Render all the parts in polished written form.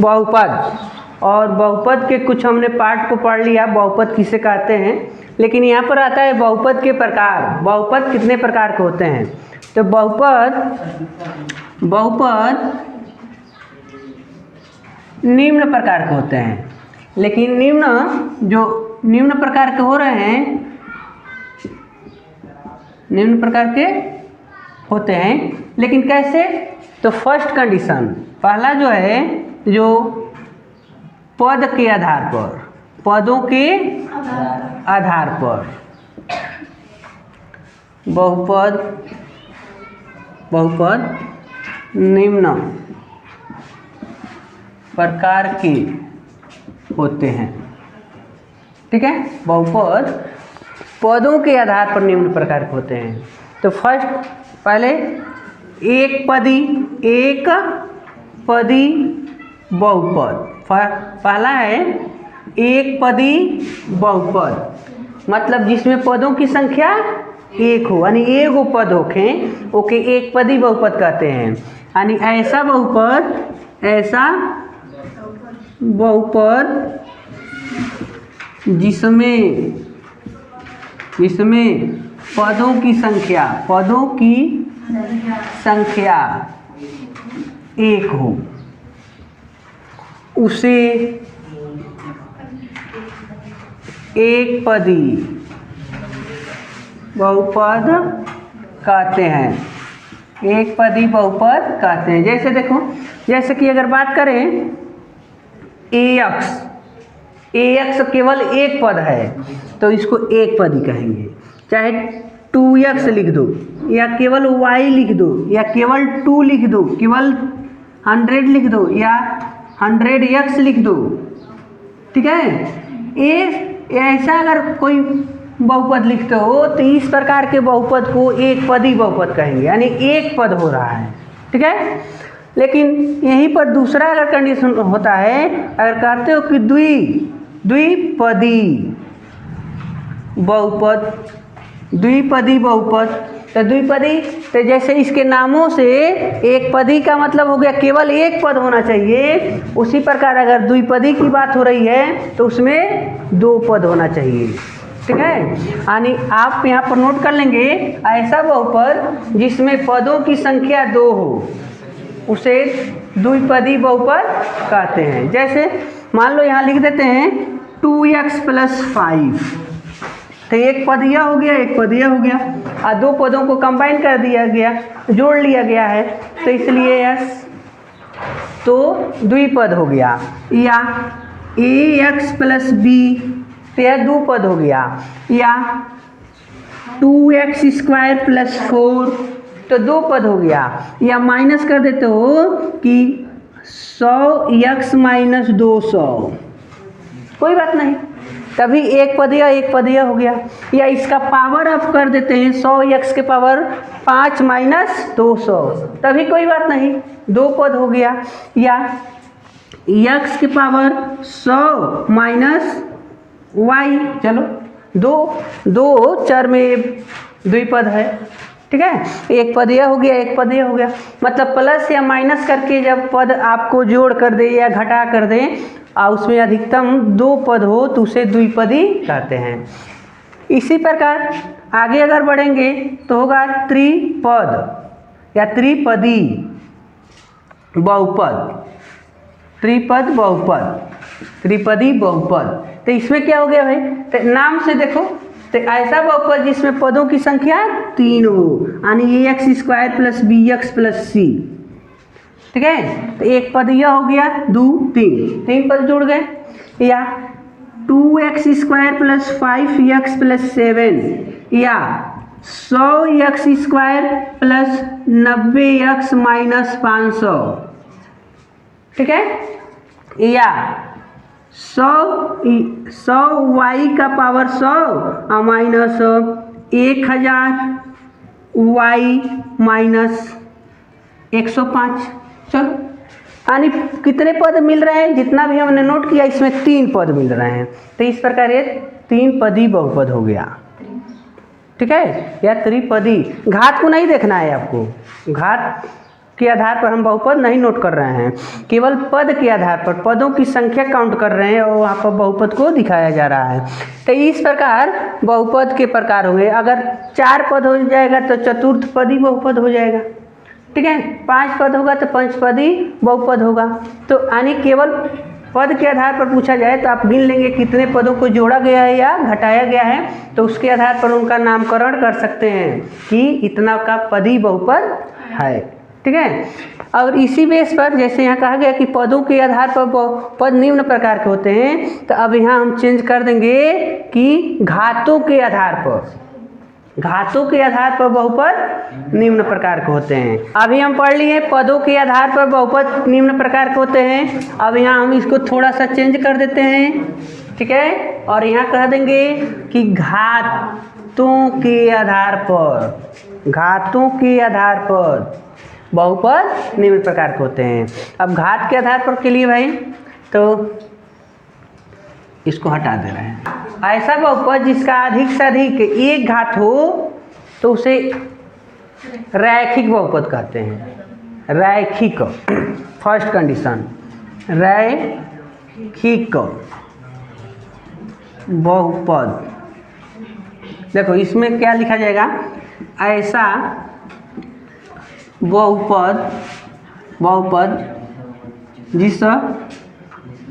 बहुपद, और बहुपद के कुछ हमने पार्ट को पढ़ लिया, बहुपद किसे कहते हैं। लेकिन यहाँ पर आता है बहुपद के प्रकार। बहुपद कितने प्रकार के होते हैं? तो बहुपद निम्न प्रकार के होते हैं। लेकिन निम्न प्रकार के हो रहे हैं, निम्न प्रकार के होते हैं, लेकिन कैसे? तो फर्स्ट कंडीशन, पहला जो है, जो पद के आधार पर, पदों के आधार पर बहुपद निम्न प्रकार के होते हैं। ठीक है, बहुपद पदों के आधार पर निम्न प्रकार के होते हैं। तो फर्स्ट, पहले एक पदी बहुपद। पहला है एक पदी बहुपद, मतलब जिसमें पदों की संख्या एक हो, यानी एगो पद होखे, ओके एक पदी बहुपद कहते हैं। यानी ऐसा बहुपद जिसमें पदों की संख्या एक हो, उसे एक पदी बहुपद कहते हैं। एक पदी बहुपद कहते हैं। जैसे देखो, जैसे कि अगर बात करें ax केवल एक पद है तो इसको एक पदी कहेंगे। चाहे 2x लिख दो, या केवल y लिख दो, या केवल 2 लिख दो, केवल 100 लिख दो, या 100x लिख दो। ठीक है, ऐसा अगर कोई बहुपद लिखते हो तो इस प्रकार के बहुपद को एक पदी बहुपद कहेंगे, यानी एक पद हो रहा है। ठीक है, लेकिन यहीं पर दूसरा अगर कंडीशन होता है, अगर कहते हो कि द्विपदी बहुपद, तो द्विपदी, तो जैसे इसके नामों से एक पदी का मतलब हो गया केवल एक पद होना चाहिए, उसी प्रकार अगर द्विपदी की बात हो रही है तो उसमें दो पद होना चाहिए। ठीक है, यानी आप यहाँ पर नोट कर लेंगे, ऐसा बहुपद जिसमें पदों की संख्या 2 हो उसे द्विपदी बहुपद कहते हैं। जैसे मान लो यहाँ लिख देते हैं 2x + 5, तो एक पद यह हो गया, एक पद यह हो गया, और दो पदों को कंबाइन कर दिया गया, जोड़ लिया गया है, तो इसलिए यस तो द्विपद हो गया। या ax + b, तो यह दो पद हो गया। या 2x² + 4, तो दो पद हो गया। या माइनस कर देते हो कि 100x - 200, कोई बात नहीं, तभी एक पदिया हो गया। या इसका पावर अप कर देते हैं 100x के पावर 5 - 200, तभी कोई बात नहीं, दो पद हो गया। या x के पावर 100 - y, चलो दो चर में द्विपद है। ठीक है, एक पद यह हो गया, एक पद यह हो गया, मतलब प्लस या माइनस करके जब पद आपको जोड़ कर दे या घटा कर दे और उसमें अधिकतम दो पद हो तो उसे द्विपदी कहते हैं। इसी प्रकार आगे अगर बढ़ेंगे तो होगा त्रिपद या त्रिपदी बहुपद, त्रिपदी बहुपद। तो इसमें क्या हो गया भाई, तो नाम से देखो, तो ऐसा बहुपद जिसमें पदों की संख्या 3 हो, यानी ax² + bx + c। ठीक है, तो एक पद यह हो गया, 2 3 पद जुड़ गए। या 2x² + 5x + 7, या 100x² + 90x - 500। ठीक है, या 100y का पावर 100 माइनस 1000 y - 105। चलो, यानी कितने पद मिल रहे हैं? जितना भी हमने नोट किया इसमें 3 पद मिल रहे हैं, तो इस प्रकार ये 3 पदी बहुपद हो गया। ठीक है, या त्रिपदी। घात को नहीं देखना है आपको, घात के आधार पर हम बहुपद नहीं नोट कर रहे हैं, केवल पद के आधार पर पदों की संख्या काउंट कर रहे हैं और वहाँ पर बहुपद को दिखाया जा रहा है। तो इस प्रकार बहुपद के प्रकार होंगे। अगर 4 पद हो जाएगा तो चतुर्थपदी बहुपद हो जाएगा, ठीक है। 5 पद होगा तो पंचपदी बहुपद होगा। तो यानी केवल पद के आधार पर पूछा जाए तो आप गिन लेंगे कितने पदों को जोड़ा गया है या घटाया गया है, तो उसके आधार पर उनका नामकरण कर सकते हैं कि इतना का पदी बहुपद है, ठीक है। और इसी बेस पर जैसे यहाँ कहा गया कि पदों के आधार पर पद निम्न प्रकार के होते हैं, तो अब यहाँ हम चेंज कर देंगे कि घातों के आधार पर, घातों के आधार पर बहुपद निम्न प्रकार के होते हैं। अभी हम पढ़ लिए पदों के आधार पर बहुपद निम्न प्रकार के होते हैं। अब यहाँ हम इसको थोड़ा सा चेंज कर देते हैं, ठीक है, और यहाँ कह देंगे कि घातों के आधार पर, घातों के आधार पर बहुपद निम्न प्रकार के होते हैं। अब घात के आधार पर के लिए भाई तो इसको हटा दे रहे हैं। ऐसा बहुपद जिसका अधिक से अधिक एक घात हो तो उसे रैखिक बहुपद कहते हैं। रैखिक, फर्स्ट कंडीशन, रैखिक बहुपद। देखो इसमें क्या लिखा जाएगा, ऐसा बहुपद,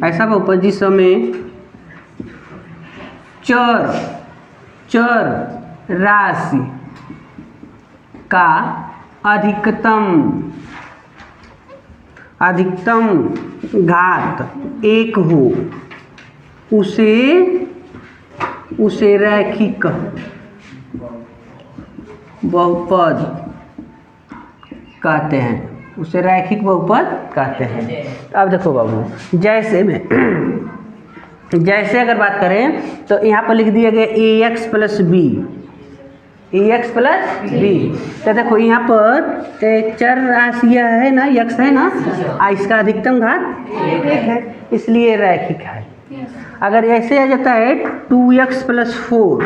ऐसा बहुपद जिसमें चर राशि का अधिकतम घात 1 हो उसे रैखिक बहुपद कहते हैं, उसे रैखिक बहुपद कहते हैं। अब देखो बाबू, जैसे अगर बात करें तो यहाँ पर लिख दिया गया ax plus b, ax plus b. तो देखो यहाँ पर चर राशि है ना, यक्स है ना, इसका अधिकतम घात 1 है, इसलिए रैखिक है। अगर ऐसे आ जाता है 2x प्लस 4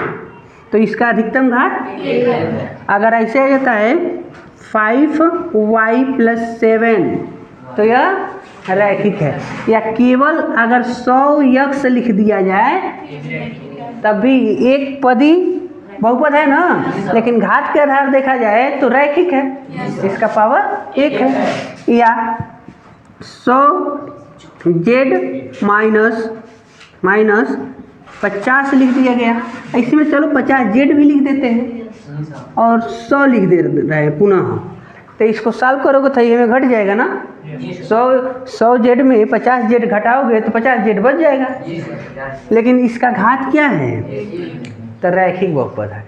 तो इसका अधिकतम घात 1 है। अगर ऐसे आ जाता है 5y प्लस 7 तो यह रैखिक है। या केवल अगर 100 यक्स लिख दिया जाए तब भी एक पदी बहुपद है ना, लेकिन घात के आधार देखा जाए तो रैखिक है, इसका पावर 1 है। या 100 z माइनस 50 लिख दिया गया, इसमें चलो 50 z भी लिख देते हैं और 100 लिख दे रहे हैं पुनः, तो इसको सॉल्व करोगे तो ये में घट जाएगा ना। 100 जेड में 50 जेड घटाओगे तो 50 जेड बच जाएगा, लेकिन इसका घात क्या है, तो रैखिक बहुपद है,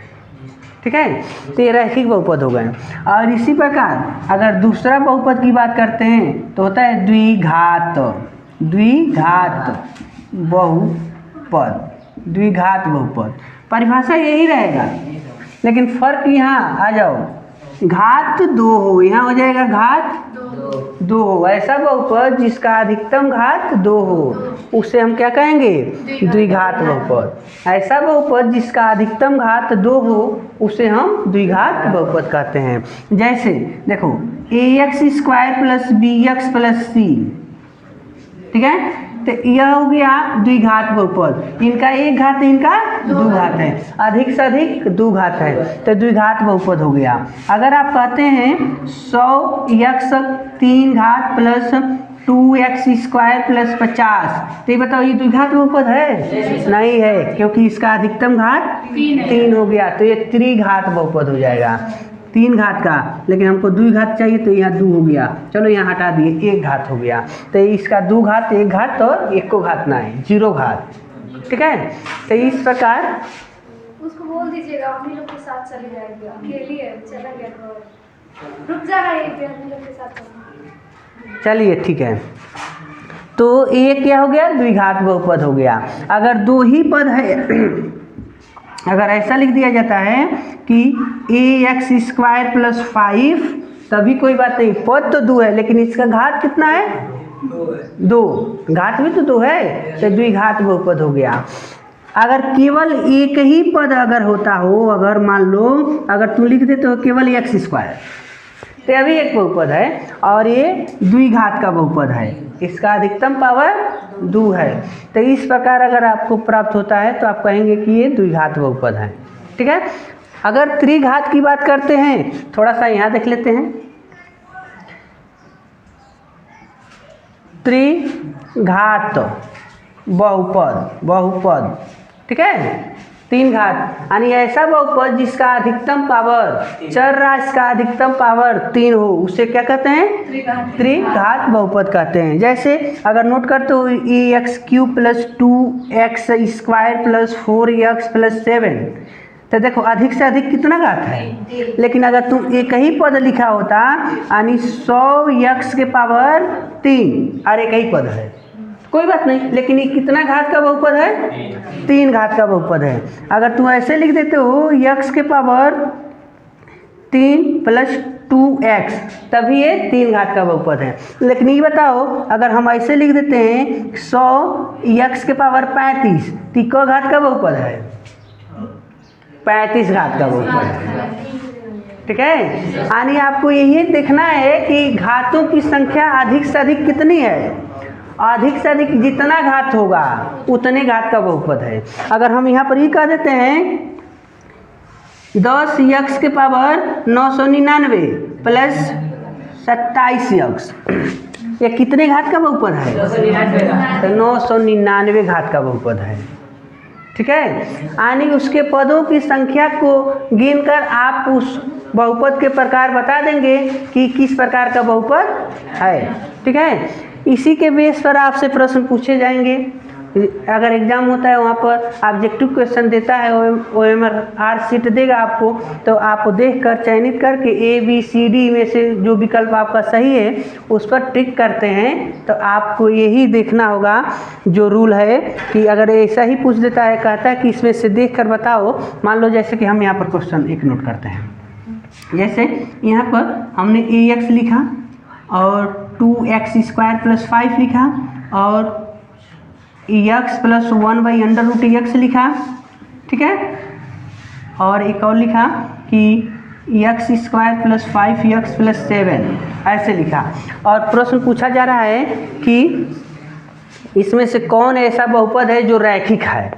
ठीक है। तो ये रैखिक बहुपद हो गए। और इसी प्रकार अगर दूसरा बहुपद की बात करते हैं तो होता है द्विघात बहुपद, द्विघात बहुपद। परिभाषा यही रहेगा, लेकिन फर्क यहाँ आ जाओ, घात 2 हो, यहाँ हो जाएगा घात 2 हो। ऐसा बहुपद जिसका अधिकतम घात 2 हो उसे हम क्या कहेंगे, द्विघात बहुपद। ऐसा बहुपद जिसका अधिकतम घात 2 हो उसे हम द्विघात बहुपद कहते हैं। जैसे देखो ax square plus bx plus c, ठीक है, तो यह हो गया द्विघात बहुपद। इनका एक घात है, इनका 2 घात है, अधिक से अधिक 2 घात है, तो द्विघात बहुपद हो गया। अगर आप कहते हैं 100x 3 घात प्लस 2x स्क्वायर प्लस 50, तो ये बताओ ये द्विघात बहुपद है? नहीं है, क्योंकि इसका अधिकतम घात 3 हो गया, तो ये त्रिघात बहुपद हो जाएगा, 3 घात का। लेकिन हमको 2 घात चाहिए तो यहाँ 2 हो गया, चलो यहाँ हटा दिए, 1 घात हो गया। तो इसका 2 घात, 1 घात और 1 को घात ना है, 0 घात, ठीक है। तो इस प्रकार उसको बोल दीजिएगा अपने लोग के साथ चले जाएगा, अकेले चला गया तो रुक जाएगा, ये भी अपने लोग के साथ। चलिए ठीक है। तो ये क्या हो गया, द्विघात बहुपद हो गया। अगर 2 ही पद है, अगर ऐसा लिख दिया जाता है कि ax स्क्वायर प्लस 5, तभी कोई बात नहीं, पद तो 2 है लेकिन इसका घात कितना है, 2, घात भी तो 2 है, तो द्विघात बहुपद हो गया। अगर केवल एक ही पद अगर होता हो, अगर मान लो अगर तुम लिख देते हो केवल x स्क्वायर, तो यह भी एक बहुपद है और ये द्विघात का बहुपद है, इसका अधिकतम पावर 2 है। तो इस प्रकार अगर आपको प्राप्त होता है तो आप कहेंगे कि ये द्विघात बहुपद है। ठीक है। अगर त्रिघात की बात करते हैं, थोड़ा सा यहाँ देख लेते हैं। त्रिघात बहुपद, ठीक है, 3 घात यानी ऐसा बहुपद जिसका अधिकतम पावर, चर राशि का अधिकतम पावर 3 हो, उसे क्या कहते हैं? त्रिघात बहुपद कहते हैं। जैसे अगर नोट करते हो ax³ + 2x² + 4x + 7, तो देखो अधिक से अधिक कितना घात है, लेकिन अगर तुम एक ही पद लिखा होता यानी 100x के पावर 3 और एक ही पद है, कोई बात नहीं, लेकिन ये कितना घात का बहुपद है? 3 घात का बहुपद है। अगर तुम ऐसे लिख देते हो x के पावर 3 + 2x, तभी ये 3 घात का बहुपद है। लेकिन ये बताओ अगर हम ऐसे लिख देते हैं 100x के पावर 35, तो क घात का बहुपद है? 35 घात का बहुपद है। ठीक है, यानी आपको यही देखना है कि घातों की संख्या अधिक से अधिक कितनी है, अधिक से अधिक जितना घात होगा उतने घात का बहुपद है। अगर हम यहाँ पर ही कह देते हैं 10x के पावर 999 + 27x, ये कितने घात का बहुपद है? तो 999 घात का बहुपद है। ठीक है, यानी उसके पदों की संख्या को गिनकर आप उस बहुपद के प्रकार बता देंगे कि किस प्रकार का बहुपद है। ठीक है, इसी के बेस पर आपसे प्रश्न पूछे जाएंगे। अगर एग्जाम होता है वहाँ पर ऑब्जेक्टिव क्वेश्चन देता है, OMR शीट देगा आपको, तो आप देखकर चयनित करके ABCD में से जो विकल्प आपका सही है उस पर टिक करते हैं। तो आपको यही देखना होगा जो रूल है कि अगर ऐसा ही पूछ देता है, कहता है कि इसमें से देखकर बताओ। मान लो जैसे कि हम यहाँ पर क्वेश्चन एक नोट करते हैं, जैसे यहाँ पर हमने AX लिखा और 2x² + 5 लिखा और x + 1/√x लिखा। ठीक है, और एक और लिखा कि x² + 5x + 7 ऐसे लिखा। और प्रश्न पूछा जा रहा है कि इसमें से कौन ऐसा बहुपद है जो रैखिक है।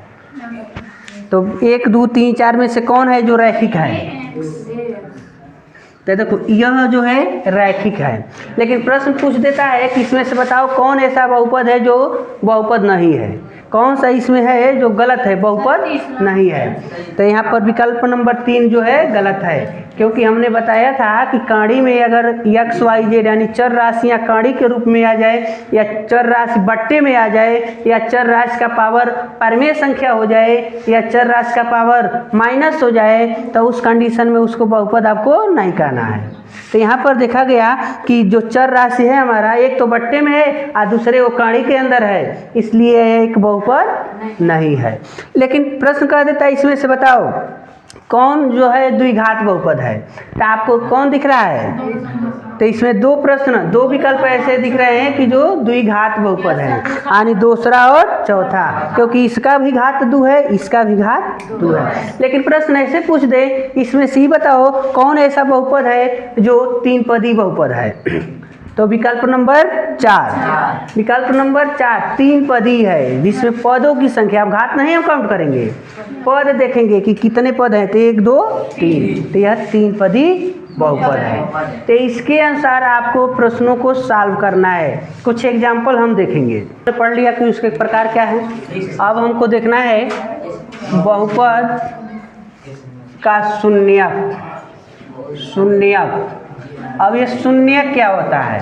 तो 1 2 3 4 में से कौन है जो रैखिक है? तो देखो यह जो है रैखिक है, लेकिन प्रश्न पूछ देता है कि इसमें से बताओ कौन ऐसा बहुपद है जो बहुपद नहीं है, कौन सा इसमें है जो गलत है, बहुपद नहीं है। तो यहाँ पर विकल्प नंबर 3 जो है गलत है, क्योंकि हमने बताया था कि काड़ी में अगर x y z यानी चर राशियाँ काड़ी के रूप में आ जाए, या चर राशि बट्टे में आ जाए, या चर राशि का पावर परमेय संख्या हो जाए, या चर राशि का पावर माइनस हो जाए, तो उस कंडीशन में उसको बहुपद आपको नहीं कहना है। तो यहाँ पर देखा गया कि जो चर राशि है हमारा, एक तो बट्टे में है और दूसरे वो काड़ी के अंदर है, इसलिए एक बहुपद नहीं है। लेकिन प्रश्न कह देता है इसमें से बताओ कौन जो है द्विघात बहुपद है। तो आपको कौन दिख रहा है? तो इसमें 2 प्रश्न, 2 विकल्प ऐसे दिख रहे हैं कि जो द्विघात बहुपद है, यानी दूसरा और चौथा, क्योंकि इसका भी घात 2 है, इसका भी घात 2 है। लेकिन प्रश्न ऐसे पूछ दे इसमें से ही बताओ कौन ऐसा बहुपद है जो 3 पदी बहुपद है। तो विकल्प नंबर 4, विकल्प नंबर 4 3 पदी है, जिसमें पदों की संख्या, अब घात नहीं हम काउंट करेंगे, पद देखेंगे कि कितने पद हैं। तो 1 2 3, तो यह 3 पदी बहुपद है। तो इसके अनुसार आपको प्रश्नों को सॉल्व करना है। कुछ एग्जाम्पल हम देखेंगे। पढ़ लिया कि उसके प्रकार क्या है। अब हमको देखना है बहुपद का शून्यक। अब ये शून्यक क्या होता है,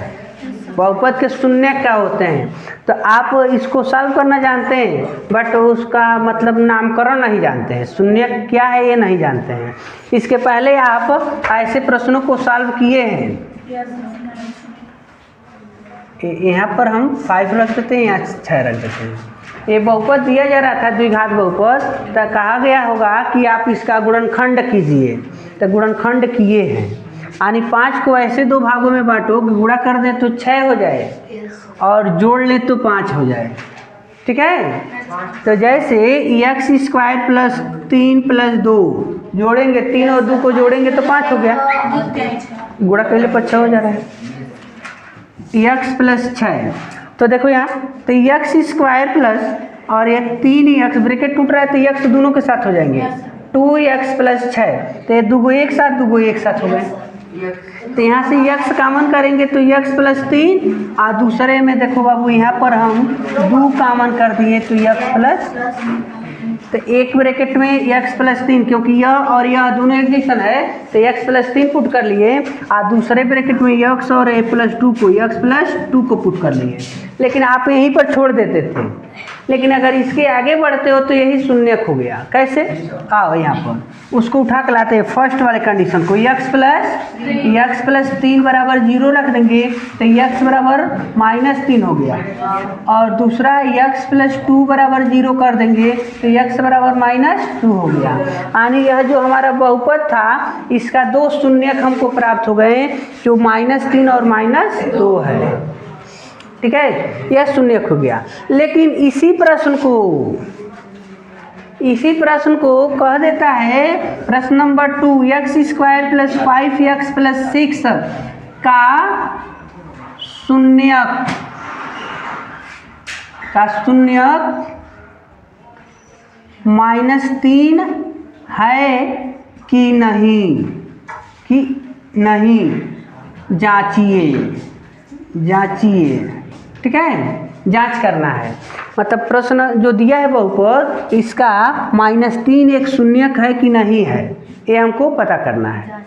बहुपद के शून्यक क्या होते हैं, तो आप इसको सॉल्व करना जानते हैं, बट उसका मतलब नामकरण नहीं जानते हैं। शून्यक क्या है ये नहीं जानते हैं। इसके पहले आप ऐसे प्रश्नों को सॉल्व किए हैं। यहाँ पर हम 5 रख देते हैं, यहाँ 6 रख देते हैं। ये बहुपद दिया जा रहा था द्विघात बहुपद, तो कहा गया होगा कि आप इसका गुणनखंड कीजिए। तो गुणनखंड किए हैं, यानी 5 को ऐसे 2 भागों में बांटो कि गुणा कर दें तो 6 हो जाए और जोड़ लें तो 5 हो जाए। ठीक है, तो जैसे x² + 3 + 2 जोड़ेंगे, 3 और 2 को जोड़ेंगे तो 5 हो गया। गुणा कैले पर 6 हो जा रहा है, x प्लस 6। तो देखो यहाँ तो एक्स स्क्वायर प्लस और ये 3x ब्रैकेट टूट रहा है तो x दोनों के साथ हो जाएंगे, 2x प्लस 6। तो ये दूगो एक साथ हो गए। तो यहाँ से x कॉमन करेंगे तो x प्लस 3 और दूसरे में देखो बाबू यहाँ पर हम 2 कॉमन कर दिए तो x प्लस, तो एक ब्रैकेट में x प्लस 3 क्योंकि यह और यह दोनों एक जैसन है तो x प्लस 3 पुट कर लिए और दूसरे ब्रैकेट में x और a प्लस 2 को x प्लस 2 को पुट कर लिए। लेकिन आप यहीं पर छोड़ देते थे, लेकिन अगर इसके आगे बढ़ते हो तो यही शून्यक हो गया। कैसे? आओ यहाँ पर उसको उठा के लाते हैं फर्स्ट वाले कंडीशन को, x प्लस 3 बराबर 0 रख देंगे तो x बराबर -3 हो गया, और दूसरा x प्लस 2 बराबर 0 कर देंगे तो x बराबर -2 हो गया। यानी यह जो हमारा बहुपद था इसका 2 शून्यक हमको प्राप्त हो गए जो -3 और -2 है। ठीक है, यह शून्यक हो गया। लेकिन इसी प्रश्न को कह देता है प्रश्न number 2, x square plus 5x plus 6 का शून्यक -3 है कि नहीं, जांचिए। ठीक है, जांच करना है। मतलब प्रश्न जो दिया है बहुपद इसका -3 एक शून्यक है कि नहीं है, ये हमको पता करना है।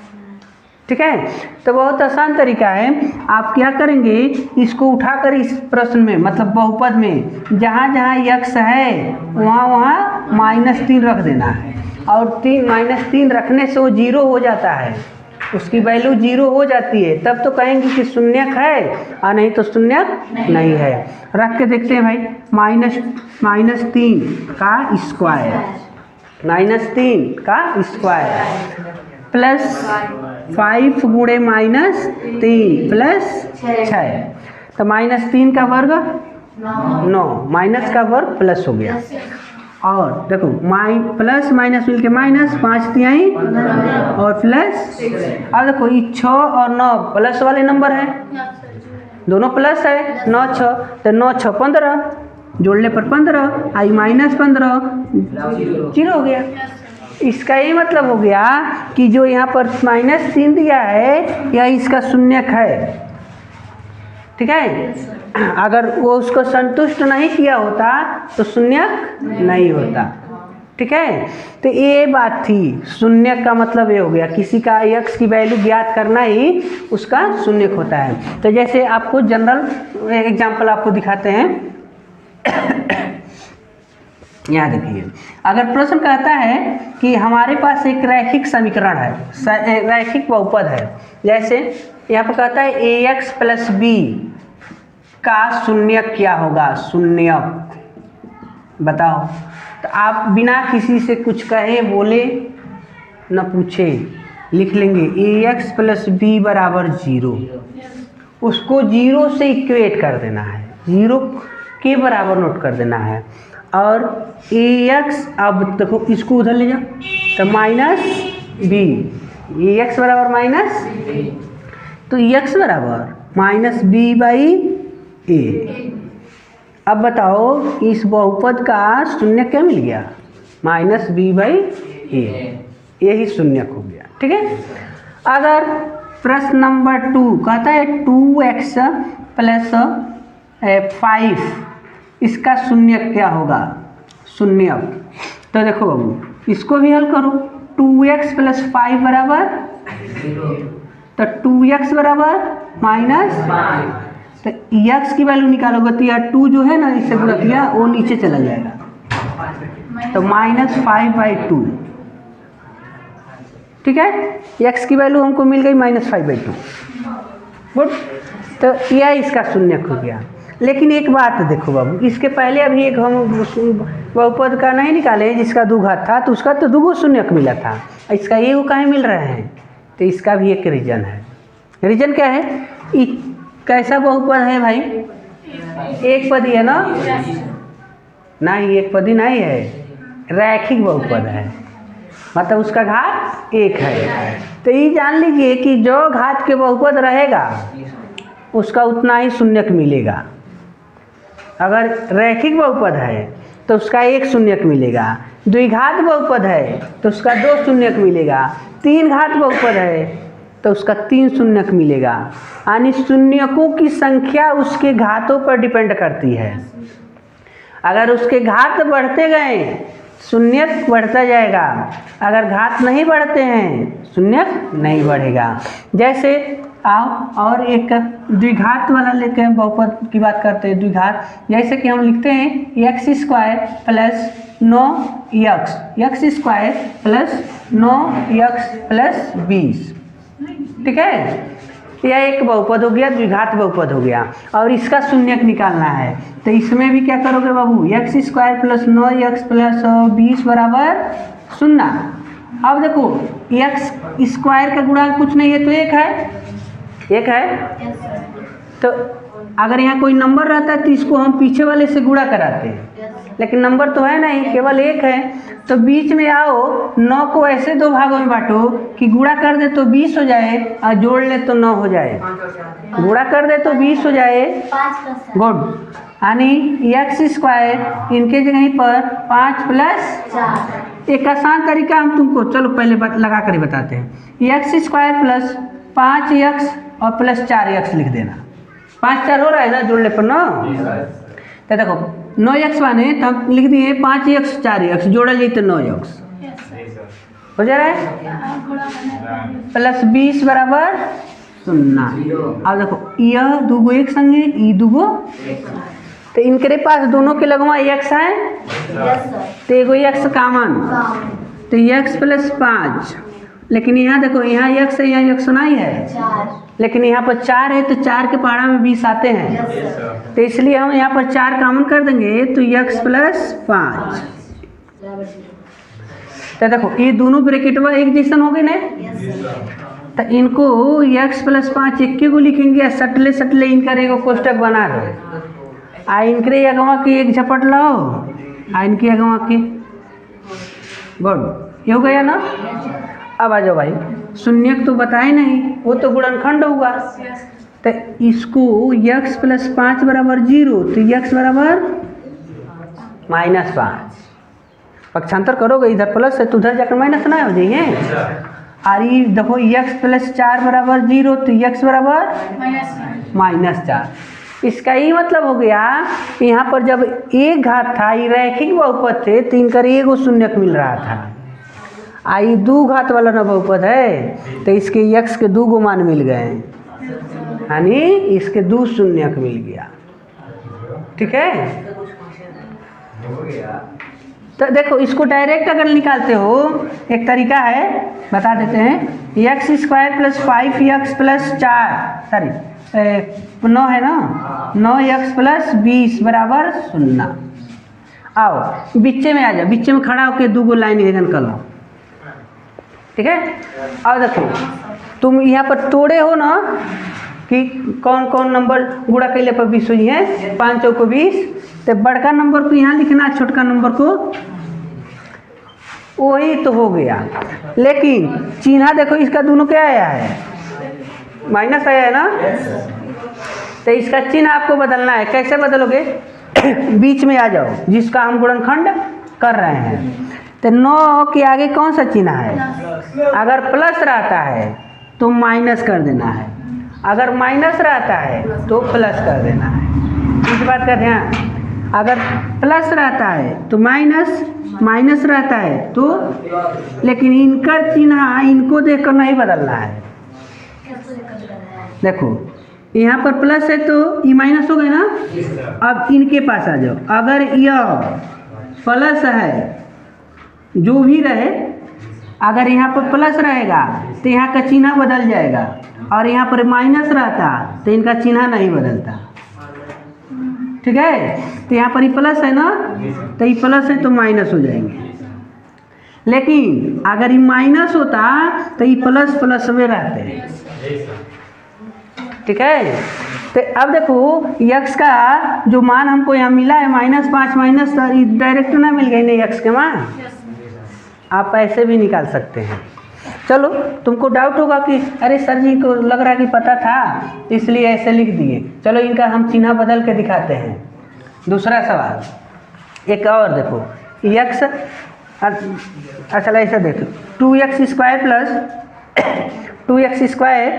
ठीक है, तो बहुत आसान तरीका है। आप क्या करेंगे, इसको उठाकर इस प्रश्न में मतलब बहुपद में जहाँ जहाँ x है वहाँ -3 रख देना है, और -3 रखने से वो 0 हो जाता है, उसकी वैल्यू 0 हो जाती है, तब तो कहेंगे कि शून्यक है और नहीं तो शून्यक नहीं है। रख के देखते हैं भाई, -3 का स्क्वायर प्लस 5 गुणे -3 प्लस 6, तो -3 का वर्ग 9, माइनस का वर्ग प्लस हो गया। और देखो प्लस माइनस मिल के माइनस, 5 तिहाई और प्लस। अब देखो ये 6 और 9 प्लस वाले नंबर है, दोनों प्लस है, 9 6 तो 9 6 15, जोड़ने पर 15 आई -15 0 हो गया। इसका ये मतलब हो गया कि जो यहाँ पर -3 दिया है यह इसका शून्यक है। ठीक है, अगर वो उसको संतुष्ट नहीं किया होता तो शून्यक नहीं होता। ठीक है, तो ये बात थी। शून्यक का मतलब ये हो गया किसी का x की वैल्यू ज्ञात करना ही उसका शून्यक होता है। तो जैसे आपको जनरल एग्जांपल आपको दिखाते हैं। यहाँ देखिए, अगर प्रश्न कहता है कि हमारे पास एक रैखिक समीकरण है, रैखिक बहुपद है, जैसे यहाँ पर कहता है ax प्लस b का शून्यक क्या होगा, शून्यक बताओ। तो आप बिना किसी से कुछ कहे बोले न पूछे लिख लेंगे ax प्लस b बराबर 0, उसको 0 से इक्वेट कर देना है, 0 के बराबर नोट कर देना है। और ax, अब देखो इसको उधर ले जाओ तो -b, ax बराबर माइनस, तो x बराबर -b/a। अब बताओ इस बहुपद का शून्यक क्या मिल गया, -b/a, यही शून्यक हो गया। ठीक है, अगर प्रश्न नंबर 2 कहता है 2x प्लस 5 इसका शून्यक क्या होगा, शून्यक। तो देखो बाबू इसको भी हल करो, 2x प्लस 5 बराबर, तो 2x बराबर -5, तो x की वैल्यू निकालोगे तो यार 2 जो है ना इससे गुणा किया वो नीचे चला जाएगा, तो -5/2। ठीक है, x की वैल्यू हमको मिल गई -5/2। गुड, तो यह इसका शून्यक हो गया। लेकिन एक बात देखो बाबू, इसके पहले अभी एक हम बहुपद का नहीं निकाले जिसका द्विघात था, तो उसका तो 2 शून्यक मिला था, इसका ये काहे मिल रहे हैं, तो इसका भी एक रीजन है। रीजन क्या है, कैसा बहुपद है भाई, एक पदी है ना, नहीं एक पदी नहीं है, रैखिक बहुपद है, मतलब उसका घात 1 है। तो ये जान लीजिए कि जो घात के बहुपद रहेगा उसका उतना ही शून्यक मिलेगा। अगर रैखिक बहुपद है तो उसका एक शून्यक मिलेगा, द्विघात बहुपद है तो उसका दो शून्यक मिलेगा, तीन घात बहुपद है तो उसका तीन शून्यक मिलेगा। यानी शून्यकों की संख्या उसके घातों पर डिपेंड करती है। अगर उसके घात बढ़ते गए शून्यक बढ़ता जाएगा, अगर घात नहीं बढ़ते हैं शून्यक नहीं बढ़ेगा। जैसे आओ और एक द्विघात वाला लेते हैं, बहुपद की बात करते हैं द्विघात। जैसे कि हम लिखते हैं x square plus 9x, x square plus 9x plus 20, ठीक है। यह एक बहुपद हो गया, द्विघात बहुपद हो गया, और इसका शून्यक निकालना है। तो इसमें भी क्या करोगे बाबू, x square plus 9x plus 20 बराबर 0। अब देखो एक्स स्क्वायर का गुणा कुछ नहीं है तो एक है, तो अगर यहाँ कोई नंबर रहता है तो इसको हम पीछे वाले से गुणा कराते हैं, लेकिन नंबर तो है नहीं, केवल एक है। तो बीच में आओ 9 को ऐसे दो भागों में बांटो कि गुणा कर दे तो 20 हो जाए और जोड़ ले तो 9 हो जाए, गुणा कर दे तो 20 हो जाए, गुड। यानी एक्स स्क्वायर इनके जगह पर 5 प्लस 4। एक आसान तरीका हम तुमको चलो पहले लगा कर ही बताते हैं। एक्स स्क्वायर प्लस 5x और प्लस 4x लिख देना। 5 4 हो रहा है ना जोड़ने पर 9। तो देखो 9x माने तो हम लिख दिए 5x 4x जोड़ा जाए तो 9x हो जा रहा है, प्लस 20 बराबर 0। अब देखो यह दूगो एक संगे ई दूगो, तो इनके पास दोनों के लगवा x है तो एगो x कॉमन, तो x प्लस 5। लेकिन यहाँ देखो यहाँ x है, यहाँ x नहीं है, लेकिन यहाँ पर 4 है तो 4 के पहाड़ा में 20 आते हैं, तो इसलिए हम यहाँ पर 4 कॉमन कर देंगे तो x प्लस 5। तो देखो ये दोनों ब्रैकेटवा एक जैसन हो गए ना, तो इनको x प्लस 5 एक को लिखेंगे, सटले सटले इनका एगो कोष्टक बना दो, आ इनके अगवा की एक झपट लाओ, आ इनकी अगवा की, गुड, ये हो गया ना। अब आ जाओ भाई, शून्यक तो बताए नहीं, वो तो गुणनखंड होगा, तो इसको x प्लस 5 बराबर 0, तो x बराबर -5। पक्षांतर करोगे इधर प्लस है तो उधर जाकर माइनस ना हो जाइए। और ये देखो x प्लस 4 बराबर 0, तो x बराबर -4। इसका ये मतलब हो गया यहाँ पर जब एक घात था, ये रैखिक बहुपद थे तो इनका एगो शून्यक मिल रहा था। आई दो घात वाला ना बहुपद है तो इसके x के 2 गो मान मिल गए, यानी इसके 2 शून्यक मिल गया, ठीक है। तो देखो इसको डायरेक्ट अगर निकालते हो, एक तरीका है बता देते हैं। X square plus 5x plus 4 sorry 9 है ना, 9x प्लस 20 बराबर 0। आओ बीचे में आ जाओ, बीचे में खड़ा होकर 2 गो लाइन हेगन कर लो, ठीक है। और देखो तुम यहाँ पर तोड़े हो ना कि कौन कौन नंबर गुणा कैले पर 20 हुई है, 5 चौको 20, तो बड़का नंबर को यहाँ लिखना, छोटका नंबर को, वही तो हो गया। लेकिन चिन्ह देखो इसका दोनों क्या आया है, माइनस आया है ना, तो इसका चिन्ह आपको बदलना है। कैसे बदलोगे, बीच में आ जाओ जिसका हम गुणनखंड कर रहे हैं, तो 9 के आगे कौन सा चिन्ह है, अगर प्लस रहता है तो माइनस कर देना है, अगर माइनस रहता है तो प्लस कर देना है। इस बात का ध्यान, अगर प्लस रहता है तो माइनस, माइनस रहता है तो, लेकिन इनका चिन्ह इनको देखकर नहीं बदलना है। देखो यहाँ पर प्लस है तो ये माइनस हो गए ना। अब इनके पास आ जाओ, अगर यह प्लस है जो भी रहे, अगर यहाँ पर प्लस रहेगा तो यहाँ का चिन्ह बदल जाएगा, और यहाँ पर माइनस रहता तो इनका चिन्ह नहीं बदलता, ठीक है। तो यहाँ पर ये प्लस है ना, तो ये प्लस है तो माइनस हो जाएंगे, लेकिन अगर ये माइनस होता तो ये प्लस प्लस में रहते हैं, ठीक है। तो अब देखो x का जो मान हमको यहाँ मिला है -5 माइनस, डायरेक्ट ना मिल गई नहीं x के मान, आप ऐसे भी निकाल सकते हैं। चलो तुमको डाउट होगा कि अरे सर जी को लग रहा है कि पता था इसलिए ऐसे लिख दिए। चलो इनका हम चिन्ह बदल के दिखाते हैं। दूसरा सवाल एक और देखो, यक्स, अच्छा ऐसा देखो 2x square plus 2x square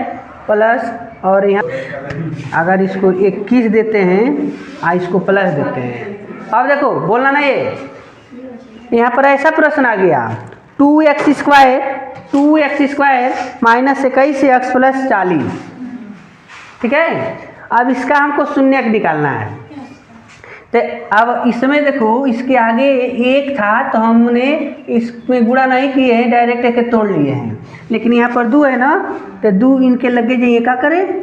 plus, और यहाँ अगर इसको 21 देते हैं इसको प्लस देते हैं। अब देखो बोलना ना, ये यहाँ पर ऐसा प्रश्न आ गया 2x square minus 21 x plus 40, ठीक है। अब इसका हमको शून्यक निकालना है। तो अब इसमें देखो इसके आगे एक था तो हमने इसमें गुणा नहीं किए हैं, डायरेक्ट एक तोड़ लिए हैं। लेकिन यहाँ पर 2 है ना, तो 2 इनके लगे जाइए क्या करें,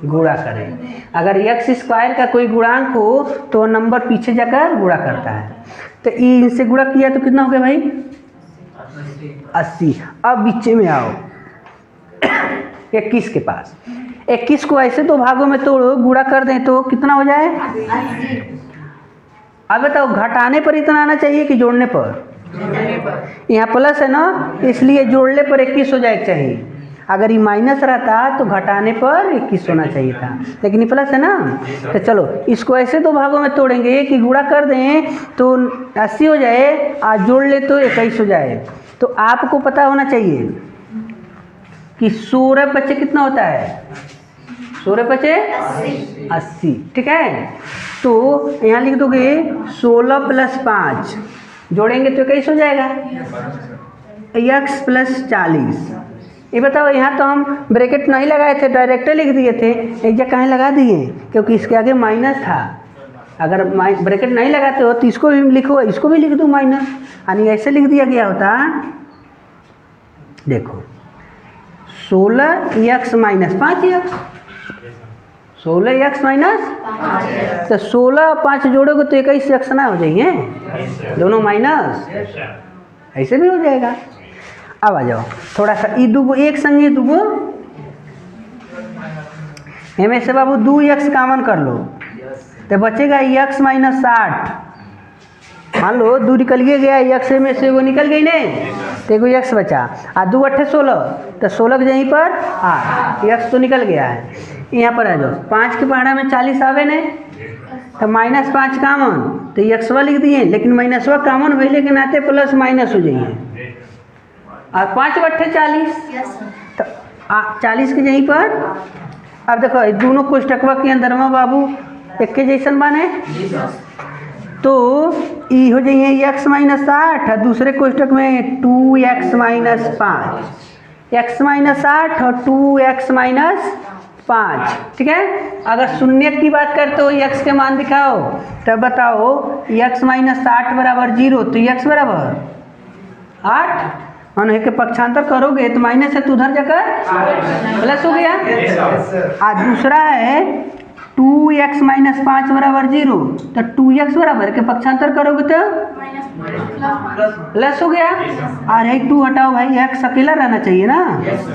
गुणा करें। अगर x स्क्वायर का कोई गुणांक हो तो नंबर पीछे जाकर गुणा करता है। तो इनसे गुणा किया तो कितना हो गया भाई 80। अब बीच में आओ 21 के पास, 21 को ऐसे 2 भागों में तोड़ो, गुणा कर दें तो कितना हो जाए 80। अब बताओ घटाने पर इतना आना चाहिए कि जोड़ने पर? यहाँ प्लस है ना, इसलिए जोड़ने पर 21 हो जाए चाहिए। अगर ये माइनस रहता तो घटाने पर 21 होना चाहिए था, लेकिन ये प्लस है ना। तो चलो इसको ऐसे 2 भागों में तोड़ेंगे कि गुणा कर दें तो 80 हो जाए, आज जोड़ ले तो 21 हो जाए। तो आपको पता होना चाहिए कि 16 बच्चे कितना होता है, 16 बच्चे 80, ठीक है। तो यहाँ लिख दोगे 16 प्लस 5 जोड़ेंगे तो 21 हो जाएगा, x प्लस 40। ये बताओ यहाँ तो हम ब्रैकेट नहीं लगाए थे, डायरेक्ट लिख दिए थे। एक जगह कहीं लगा दिए क्योंकि इसके आगे माइनस था। अगर ब्रैकेट नहीं लगाते हो तो इसको भी लिखो, इसको भी लिख दो माइनस, यानी ऐसे लिख दिया गया होता। देखो 16x minus 5x, 16x minus, तो 16 5 जोड़ोगे तो 21x ना हो जाइए, दोनों माइनस, ऐसे भी हो जाएगा। अब आ जाओ थोड़ा सा ई दूगो एक संगे दूगो, इनमें से बाबू 2x कामन कर लो तो बचेगा x माइनस 60। मान लो 2 निकल गया, x में से वो निकल गई नहीं तो एगो x बचा, 2 8 16, तो 16 के यहीं पर 8, x तो निकल गया है। यहाँ पर आ जाओ 5 के पहाड़ा में 40 आवे नहीं, तो माइनस 5 कामन, तो एक्सवा लिख दिए, लेकिन माइनसवा कामन भैले के नाते प्लस माइनस हो जाइए, और 5 बट्ठे 40, तो 40 के यहीं पर। अब देखो दोनों कोष्टकवा के अंदर में बाबू एक के जैसन बने, तो ई हो जाइए x माइनस 60 और दूसरे कोष्टक में 2x माइनस 5, x माइनस 60 और 2x माइनस 5, ठीक है। अगर शून्य की बात करते हो x के मान दिखाओ, तब बताओ x माइनस 60 बराबर 0, तो x बराबर 8, मान के पक्षांतर करोगे तो माइनस है तो उधर जाकर प्लस हो गया। और दूसरा है 2x माइनस 5 बराबर 0, तो 2x बराबर के पक्षांतर करोगे तो प्लस हो गया। और एक 2 हटाओ भाई, x अकेला रहना चाहिए ना,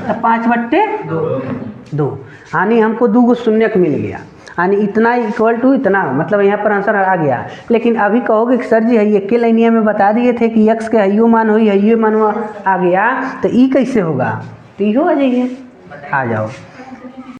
तो 5 बट्टे 2, यानी हमको 2 गो शून्यक मिल गया, यानी इतना इक्वल टू इतना, मतलब यहाँ पर आंसर आ गया। लेकिन अभी कहोगे कि सर जी है एक के लाइनिया में बता दिए थे कि x के हइयो मान हुई, हइयो मान आ गया, तो ई कैसे होगा, तो ई हो जाइए, आ जाओ।